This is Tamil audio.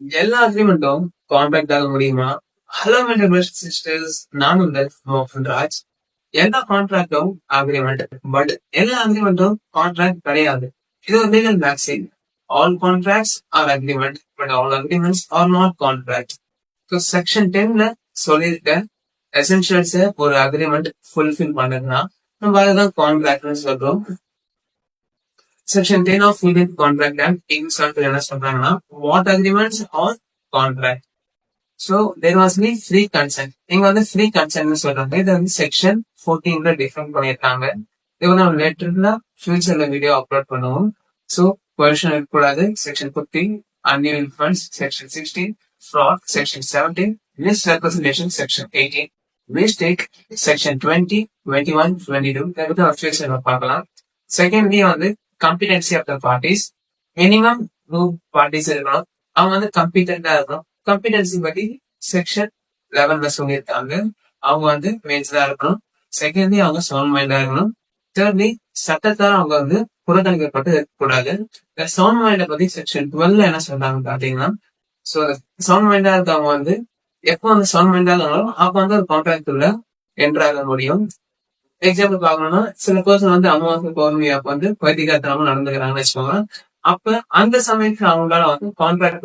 எல்லா அக்ரிமெண்ட்டும் கான்ட்ராக்ட் ஆக முடியுமா? ஹலோ சிஸ்டர்ஸ், நான் உங்கள் மோகன்ராஜ். எல்லா கான்ட்ராக்டும் அக்ரிமெண்ட், பட் எல்லா அக்ரிமெண்ட்டும் கான்ட்ராக்ட் கிடையாது. இது ஒரு legal maxim. All contracts are agreement, but all agreements are not contract. So section 10ல சொல்லியிருக்க எசென்ஷியல்ஸை ஒரு அக்ரிமெண்ட் ஃபுல்ஃபில் பண்ணுதுன்னா நம்ம அதுதான் கான்ட்ராக்ட்னு சொல்றோம். Section 10 of Indian Contract Act என்ன சொல்றாங்கன்னா what agreements or contract. So there must be free consent. இங்க வந்து free consent சொல்றாங்க. இது வந்து செக்ஷன் 14ல டிஃபைன் பண்ணியிருக்காங்க. இது வந்து நம்ம லேட்டர்ல ஃபியூச்சர்ல வீடியோ அப்லோட் பண்ணுவோம். ஸோ கொஷன் இருக்கக்கூடாது. Section 15 annual funds, section 16 fraud, section 17 misrepresentation, section 18 mistake, செக்ஷன் 20, 21, 22 இதை ஃபியூச்சர்ல பார்க்கலாம். செகண்ட்லி வந்து competency of the parties. Minimum 2 parties இருக்கணும். அவங்க வந்து கம்பிட்டண்டா இருக்கணும். கம்பிடன்சி பத்தி செக்ஷன் 11ல சொல்லியிருக்காங்க. அவங்க வந்து மேஜரா இருக்கணும். செகண்ட்லி அவங்க சவுண்ட் மைண்டா இருக்கணும். தேர்ட்லி சட்டத்தால் அவங்க வந்து புறக்கணிக்கப்பட்டு இருக்கக்கூடாது. இந்த சவுண்ட் மைண்டை பத்தி செக்ஷன் 12ல என்ன சொல்றாங்க பாத்தீங்கன்னா, ஸோ சவுண்ட் மைண்டா இருக்கவங்க வந்து எப்போ வந்து சவுண்ட் மைண்டா இருக்காங்களோ அப்ப வந்து ஒரு கான்ட்ராக்ட் உள்ள என்ட்ராக முடியும். எக்ஸாம்பிள் பாக்கணும்னா சில பர்சன் வந்து அமாவாசை பௌர்ணமி அப்ப வந்து பைத்தியகாரத்தனமா நடந்துக்கிறாங்கன்னு வச்சுக்கோங்க. அப்ப அந்த சமயத்துல அவங்களால வந்து கான்ட்ராக்ட்